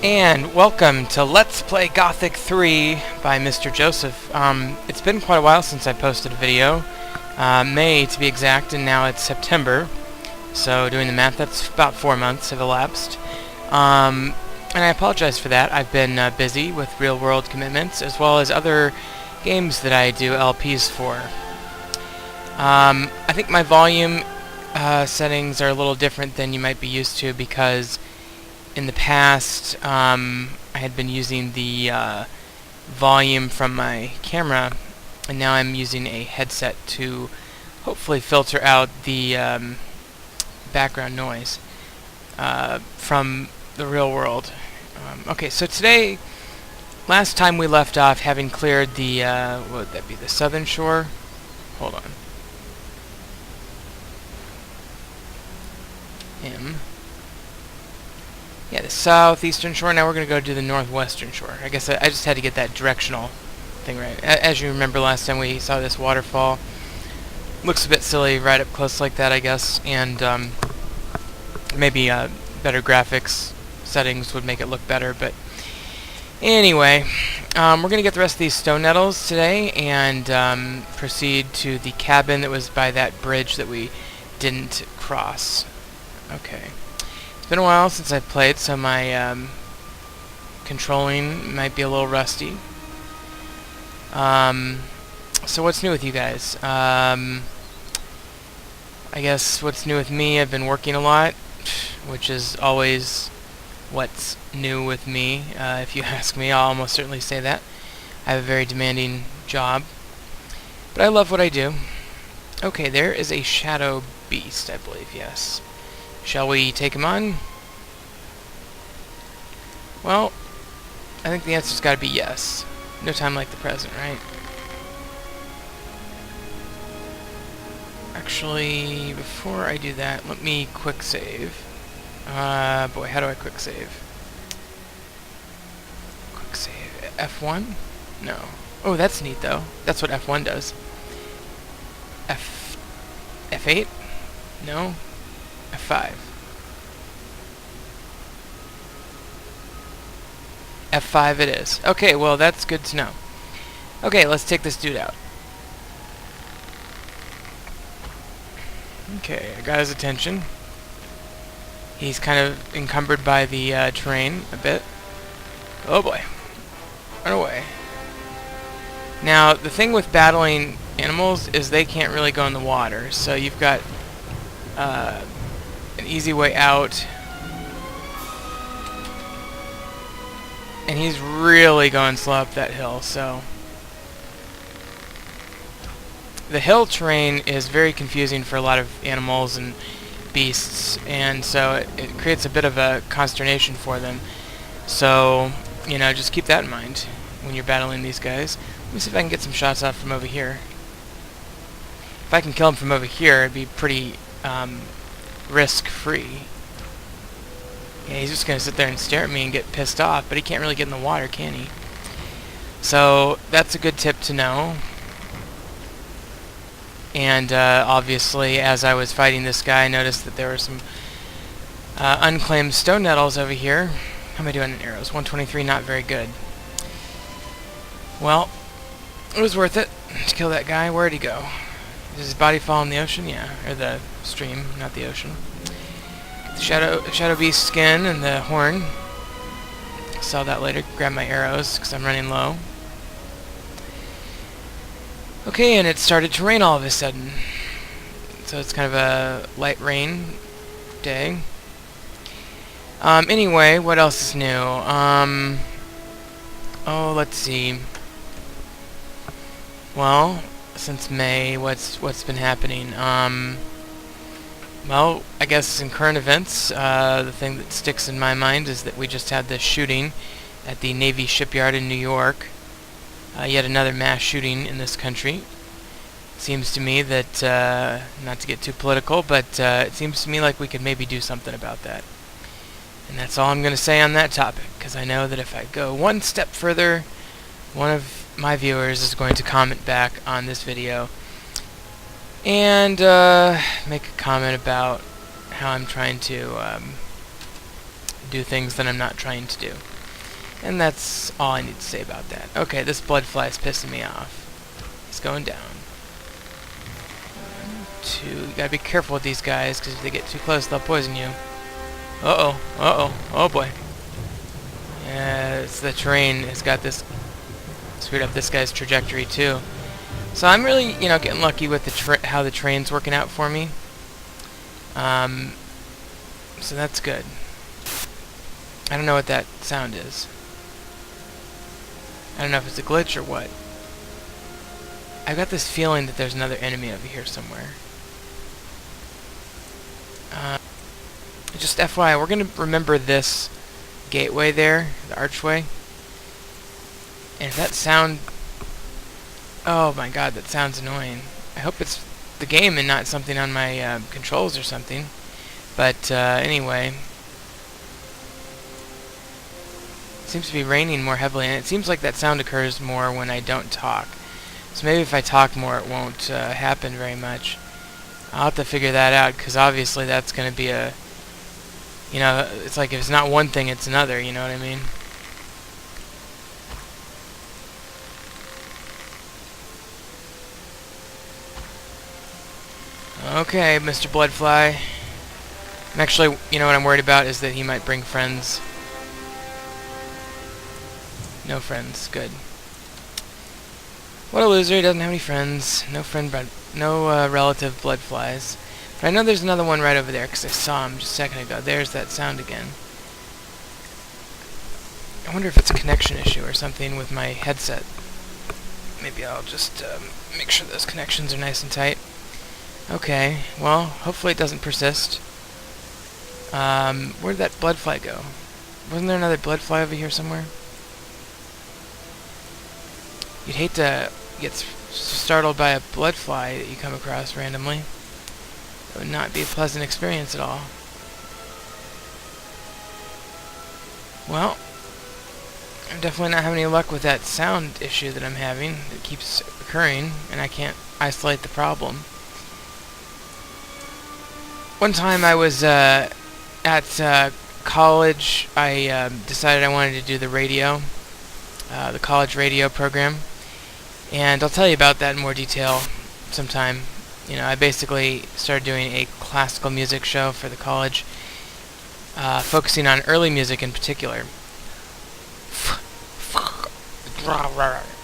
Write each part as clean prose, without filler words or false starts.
And welcome to Let's Play Gothic 3 by Mr. Joseph. It's been quite a while since I posted a video, May to be exact, and now it's September. So doing the math, that's about 4 months have elapsed. And I apologize for that. I've been busy with real-world commitments, as well as other games that I do LPs for. I think my volume settings are a little different than you might be used to, because in the past, I had been using the volume from my camera, and now I'm using a headset to hopefully filter out the background noise from the real world. Okay, so today, last time we left off having cleared the, what would that be, the southern shore? Hold on. Yeah, the southeastern shore. Now we're going to go do the northwestern shore. I guess I just had to get that directional thing right. As you remember last time we saw this waterfall. Looks a bit silly right up close like that, I guess. And maybe better graphics settings would make it look better. But anyway, we're going to get the rest of these stone nettles today and proceed to the cabin that was by that bridge that we didn't cross. Okay. It's been a while since I've played, so my controlling might be a little rusty. So what's new with you guys? I guess what's new with me, I've been working a lot, which is always what's new with me. If you ask me, I'll almost certainly say that. I have a very demanding job, but I love what I do. Okay, there is a shadow beast, I believe, yes. Shall we take him on? Well, I think the answer's got to be yes. No time like the present, right? Actually, before I do that, let me quick save. Boy, how do I quick save? Quick save. F1? No. Oh, that's neat, though. That's what F1 does. F8? No. F5. F5 it is. Okay, well, that's good to know. Okay, let's take this dude out. Okay, I got his attention. He's kind of encumbered by the terrain a bit. Oh boy. Run away. Now, the thing with battling animals is they can't really go in the water, so you've got an easy way out. And he's really going slow up that hill, so the hill terrain is very confusing for a lot of animals and beasts, and so it creates a bit of a consternation for them. So, you know, just keep that in mind when you're battling these guys. Let me see if I can get some shots off from over here. If I can kill him from over here, it'd be pretty risk-free. Yeah, he's just going to sit there and stare at me and get pissed off, but he can't really get in the water, can he? So, that's a good tip to know. And, obviously, as I was fighting this guy, I noticed that there were some unclaimed stone nettles over here. How am I doing in arrows? 123, not very good. Well, it was worth it to kill that guy. Where'd he go? Does his body fall in the ocean? Yeah, or the stream, not the ocean. Shadow beast skin and the horn. Sell that later. Grab my arrows because I'm running low. Okay, and it started to rain all of a sudden. So it's kind of a light rain day. Anyway, what else is new? Oh, let's see. Well, since May, what's been happening? Well, I guess in current events, the thing that sticks in my mind is that we just had this shooting at the Navy shipyard in New York. Yet another mass shooting in this country. It seems to me that, not to get too political, but it seems to me like we could maybe do something about that. And that's all I'm going to say on that topic, because I know that if I go one step further, one of my viewers is going to comment back on this video and make a comment about how I'm trying to do things that I'm not trying to do. And that's all I need to say about that. Okay, this blood fly is pissing me off. It's going down. 2. You gotta be careful with these guys, because if they get too close, they'll poison you. Uh-oh. Uh-oh. Oh, boy. Yeah, it's the terrain has got this... screwed up this guy's trajectory, too. So I'm really, you know, getting lucky with the how the terrain's working out for me. So that's good. I don't know what that sound is. I don't know if it's a glitch or what. I've got this feeling that there's another enemy over here somewhere. Just FYI, we're going to remember this gateway there, the archway. And if that sound... Oh my god, that sounds annoying. I hope it's the game and not something on my controls or something. But anyway... It seems to be raining more heavily, and it seems like that sound occurs more when I don't talk. So maybe if I talk more, it won't happen very much. I'll have to figure that out, because obviously that's going to be a... You know, it's like if it's not one thing, it's another, you know what I mean? Okay, Mr. Bloodfly. I'm actually, you know what I'm worried about is that he might bring friends. No friends, good. What a loser, he doesn't have any friends. No relative bloodflies. But I know there's another one right over there, because I saw him just a second ago. There's that sound again. I wonder if it's a connection issue or something with my headset. Maybe I'll just make sure those connections are nice and tight. Okay, well, hopefully it doesn't persist. Where did that bloodfly go? Wasn't there another bloodfly over here somewhere? You'd hate to get startled by a bloodfly that you come across randomly. It would not be a pleasant experience at all. Well, I'm definitely not having any luck with that sound issue that I'm having. It keeps occurring, and I can't isolate the problem. One time I was at college. I decided I wanted to do the radio, the college radio program. And I'll tell you about that in more detail sometime. You know, I basically started doing a classical music show for the college, focusing on early music in particular.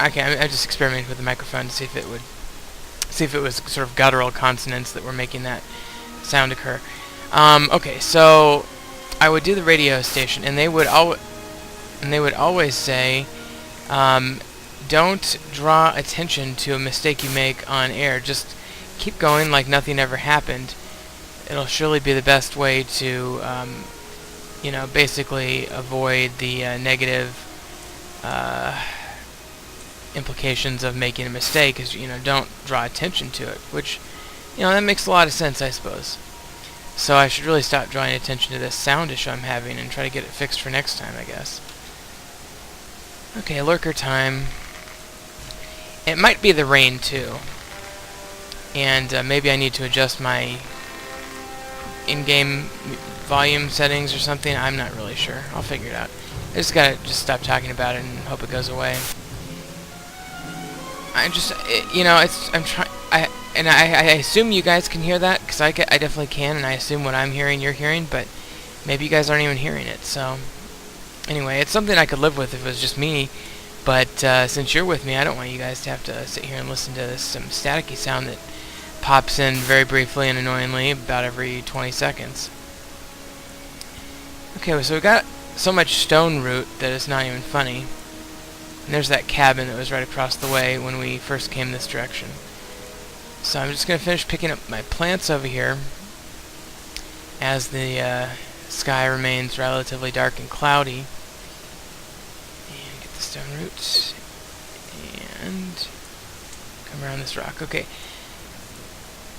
Okay, I just experimented with the microphone to see if it was sort of guttural consonants that were making that sound occur. Okay, so I would do the radio station, and they would always say, don't draw attention to a mistake you make on air. Just keep going like nothing ever happened. It'll surely be the best way to, you know, basically avoid the negative implications of making a mistake. Is, you know, don't draw attention to it. Which, you know, that makes a lot of sense, I suppose. So I should really stop drawing attention to this sound issue I'm having and try to get it fixed for next time, I guess. Okay, lurker time. It might be the rain, too. And maybe I need to adjust my in-game volume settings or something. I'm not really sure. I'll figure it out. I just gotta stop talking about it and hope it goes away. You know, I'm trying. I assume you guys can hear that, because I definitely can, and I assume what I'm hearing you're hearing, but maybe you guys aren't even hearing it. So anyway, it's something I could live with if it was just me. But since you're with me, I don't want you guys to have to sit here and listen to this some staticky sound that pops in very briefly and annoyingly about every 20 seconds. Okay, so we got so much stone root that it's not even funny. And there's that cabin that was right across the way when we first came this direction. So I'm just going to finish picking up my plants over here as the sky remains relatively dark and cloudy. Stone roots and come around this rock. Okay,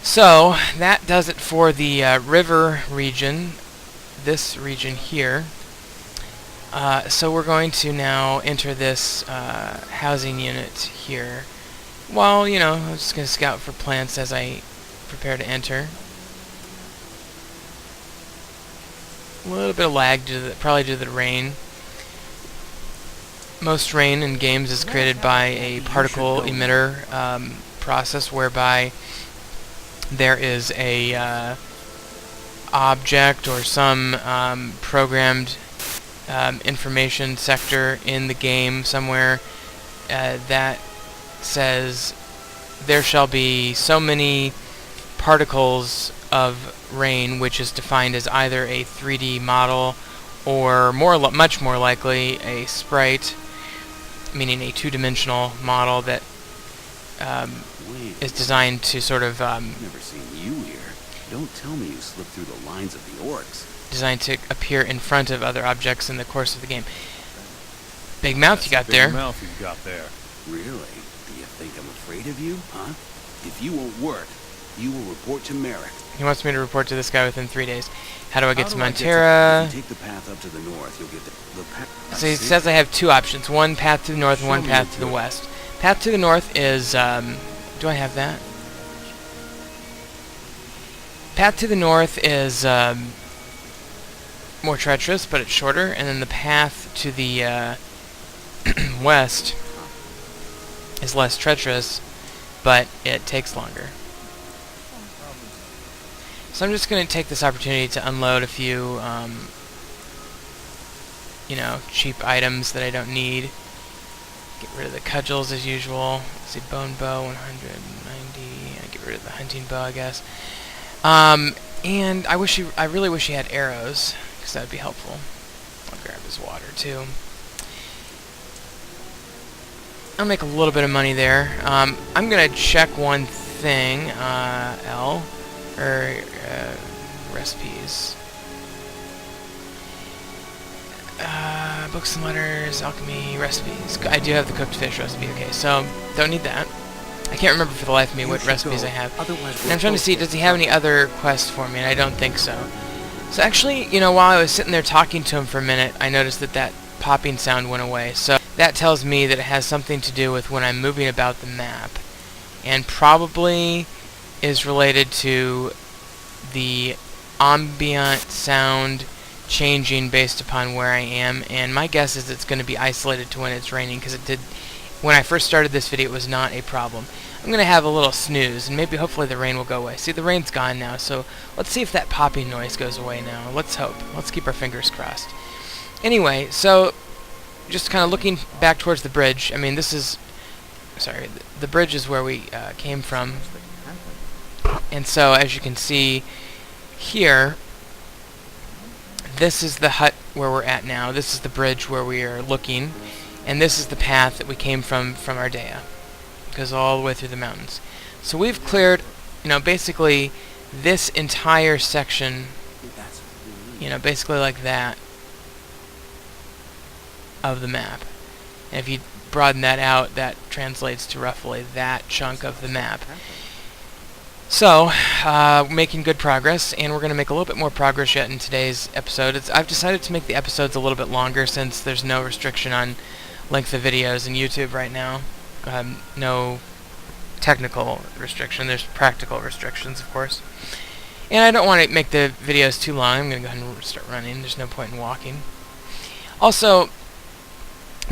so that does it for the river region, this region here. So we're going to now enter this housing unit here. Well, you know, I'm just going to scout for plants as I prepare to enter. A little bit of lag probably due to the rain. Most rain in games is created by a particle emitter process, whereby there is a object or some programmed information sector in the game somewhere that says there shall be so many particles of rain, which is defined as either a 3D model or much more likely a sprite, meaning a two-dimensional model that is designed to sort of Never seen you here. Don't tell me you slipped through the lines of the orcs. Designed to appear in front of other objects in the course of the game. Big mouth you got there. Big mouth you got there. Really? Do you think I'm afraid of you, huh? If you won't work, you will report to Merrick. He wants me to report to this guy within 3 days. How do I get to Montera? If you take the path up to the north, you'll get the path. So he says I have two options: one path to the north and one path to the west. Path to the north is do I have that? Path to the north is more treacherous, but it's shorter, and then the path to the west is less treacherous, but it takes longer. So I'm just going to take this opportunity to unload a few, you know, cheap items that I don't need. Get rid of the cudgels as usual. Let's see, bone bow, 190. I get rid of the hunting bow, I guess. And I really wish he had arrows, because that would be helpful. I'll grab his water too. I'll make a little bit of money there. I'm gonna check one thing. Recipes. Books and letters, alchemy, recipes. I do have the cooked fish recipe. Okay, so don't need that. I can't remember for the life of me what recipes I have. And I'm trying to see, does he have any other quests for me? And I don't think so. So actually, you know, while I was sitting there talking to him for a minute, I noticed that that popping sound went away. So that tells me that it has something to do with when I'm moving about the map. And probably is related to the ambient sound changing based upon where I am. And my guess is it's going to be isolated to when it's raining, because it did. When I first started this video, it was not a problem. I'm going to have a little snooze, and maybe hopefully the rain will go away. See, the rain's gone now, so let's see if that popping noise goes away now. Let's hope. Let's keep our fingers crossed. Anyway, so just kind of looking back towards the bridge. I mean, this is... Sorry, the bridge is where we came from. And so, as you can see here, this is the hut where we're at now. This is the bridge where we are looking. And this is the path that we came from Ardea. It goes all the way through the mountains. So we've cleared, you know, basically this entire section, you know, basically like that of the map. And if you broaden that out, that translates to roughly that chunk of the map. So, making good progress, and we're going to make a little bit more progress yet in today's episode. I've decided to make the episodes a little bit longer since there's no restriction on length of videos in YouTube right now. No technical restriction. There's practical restrictions, of course. And I don't want to make the videos too long. I'm going to go ahead and start running. There's no point in walking. Also,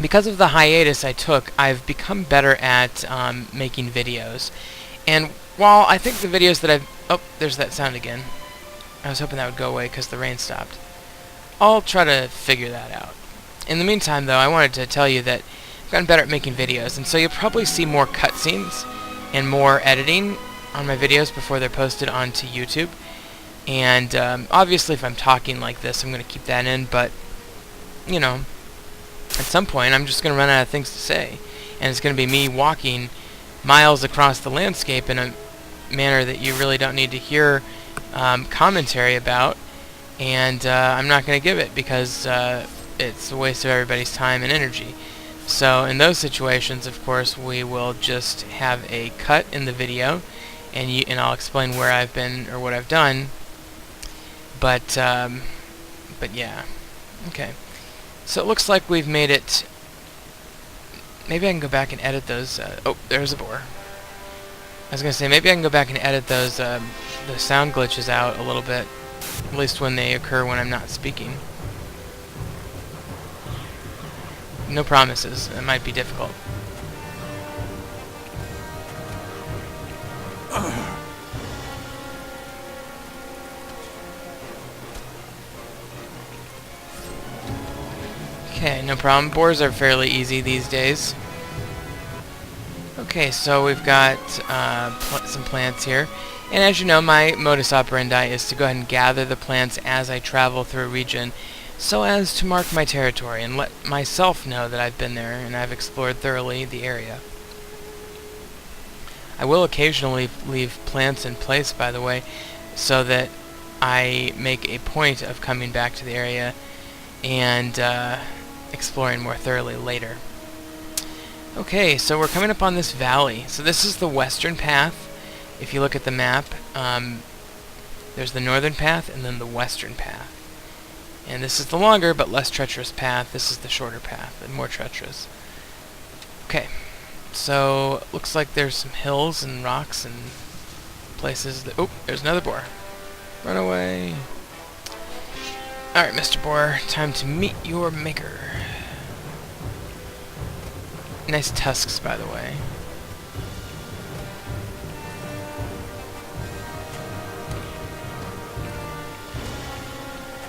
because of the hiatus I took, I've become better at making videos. And while I think the videos that I've... Oh, there's that sound again. I was hoping that would go away because the rain stopped. I'll try to figure that out. In the meantime, though, I wanted to tell you that I've gotten better at making videos, and so you'll probably see more cutscenes and more editing on my videos before they're posted onto YouTube. And obviously, if I'm talking like this, I'm going to keep that in, but, you know, at some point, I'm just going to run out of things to say. And it's going to be me walking miles across the landscape in a manner that you really don't need to hear commentary about, and I'm not going to give it because it's a waste of everybody's time and energy. So in those situations, of course, we will just have a cut in the video, and I'll explain where I've been or what I've done. But yeah, okay. So it looks like we've made it. Maybe I can go back and edit those. Oh, there's a boar. I was gonna say maybe I can go back and edit those the sound glitches out a little bit. At least when they occur when I'm not speaking. No promises. It might be difficult. Okay, no problem. Boars are fairly easy these days. Okay, so we've got some plants here. And as you know, my modus operandi is to go ahead and gather the plants as I travel through a region so as to mark my territory and let myself know that I've been there and I've explored thoroughly the area. I will occasionally leave plants in place, by the way, so that I make a point of coming back to the area and exploring more thoroughly later. Okay, so we're coming up on this valley. So this is the western path. If you look at the map, there's the northern path and then the western path. And this is the longer but less treacherous path. This is the shorter path and more treacherous. Okay, so looks like there's some hills and rocks and places that... Oh, there's another boar. Run away. Alright, Mr. Boar, time to meet your maker. Nice tusks, by the way.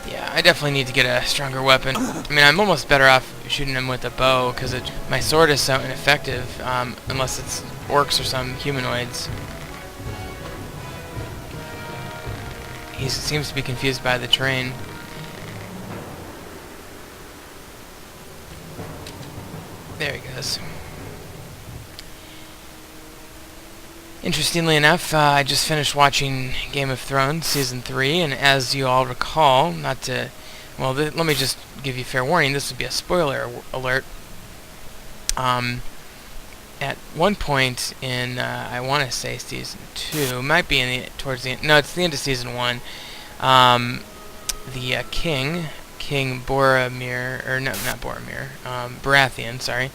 Yeah, I definitely need to get a stronger weapon. I mean, I'm almost better off shooting him with a bow, because my sword is so ineffective, unless it's orcs or some humanoids. He seems to be confused by the terrain. There he goes. Interestingly enough, I just finished watching Game of Thrones Season 3, and as you all recall, not to... Well, let me just give you fair warning, this would be a spoiler alert. At one point in, I want to say Season 2, might be towards the end... No, it's the end of Season 1. The King Boromir, or no, not Boromir, Baratheon, sorry,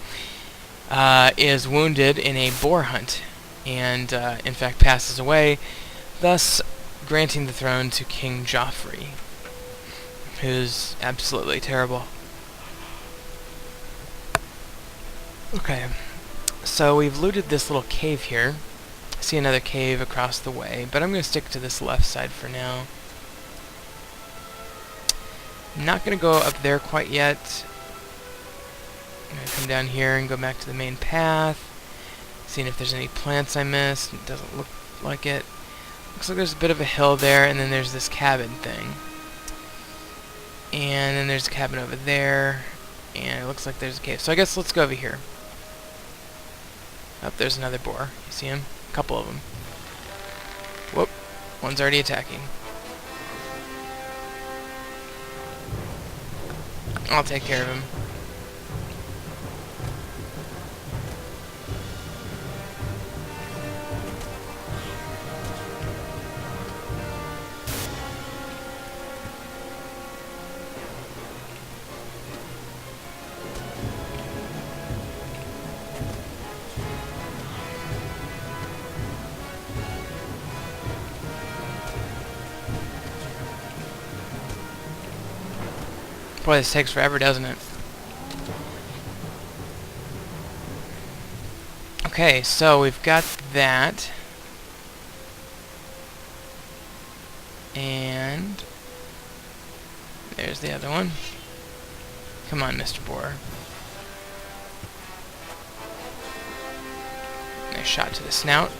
is wounded in a boar hunt, and in fact passes away, thus granting the throne to King Joffrey, who's absolutely terrible. Okay, so we've looted this little cave here. I see another cave across the way, but I'm going to stick to this left side for now. I'm not going to go up there quite yet. I'm going to come down here and go back to the main path. Seeing if there's any plants I missed. It doesn't look like it. Looks like there's a bit of a hill there, and then there's this cabin thing. And then there's a cabin over there. And it looks like there's a cave. So I guess let's go over here. Oh, there's another boar. You see him? A couple of them. Whoop. One's already attacking. I'll take care of him. Boy, this takes forever, doesn't it? Okay, so we've got that. And there's the other one. Come on, Mr. Boar. Nice shot to the snout.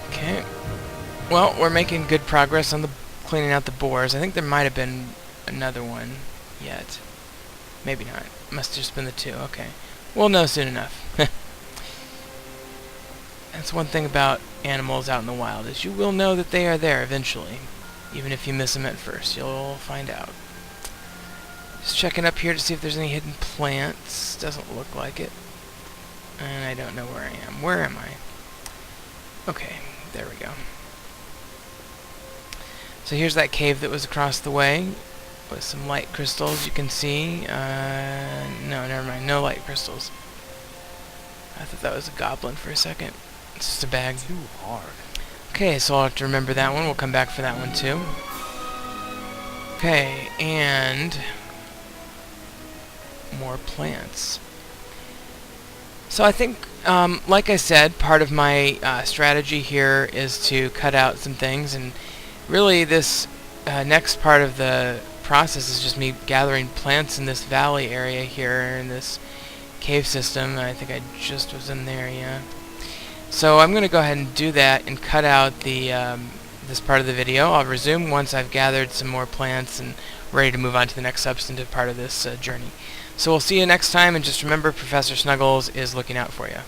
Okay. Well, we're making good progress on the cleaning out the boars. I think there might have been another one yet. Maybe not. Must have just been the two. Okay. We'll know soon enough. That's one thing about animals out in the wild, is you will know that they are there eventually. Even if you miss them at first, you'll find out. Just checking up here to see if there's any hidden plants. Doesn't look like it. And I don't know where I am. Where am I? Okay. There we go. So here's that cave that was across the way with some light crystals you can see. No, never mind. No light crystals. I thought that was a goblin for a second. It's just a bag. Too hard. Okay, so I'll have to remember that one. We'll come back for that one too. Okay, and more plants. So I think, like I said, part of my strategy here is to cut out some things, and really this next part of the process is just me gathering plants in this valley area here, in this cave system. I think I just was in there, yeah. So I'm going to go ahead and do that and cut out the this part of the video. I'll resume once I've gathered some more plants and ready to move on to the next substantive part of this journey. So we'll see you next time, and just remember, Professor Snuggles is looking out for you.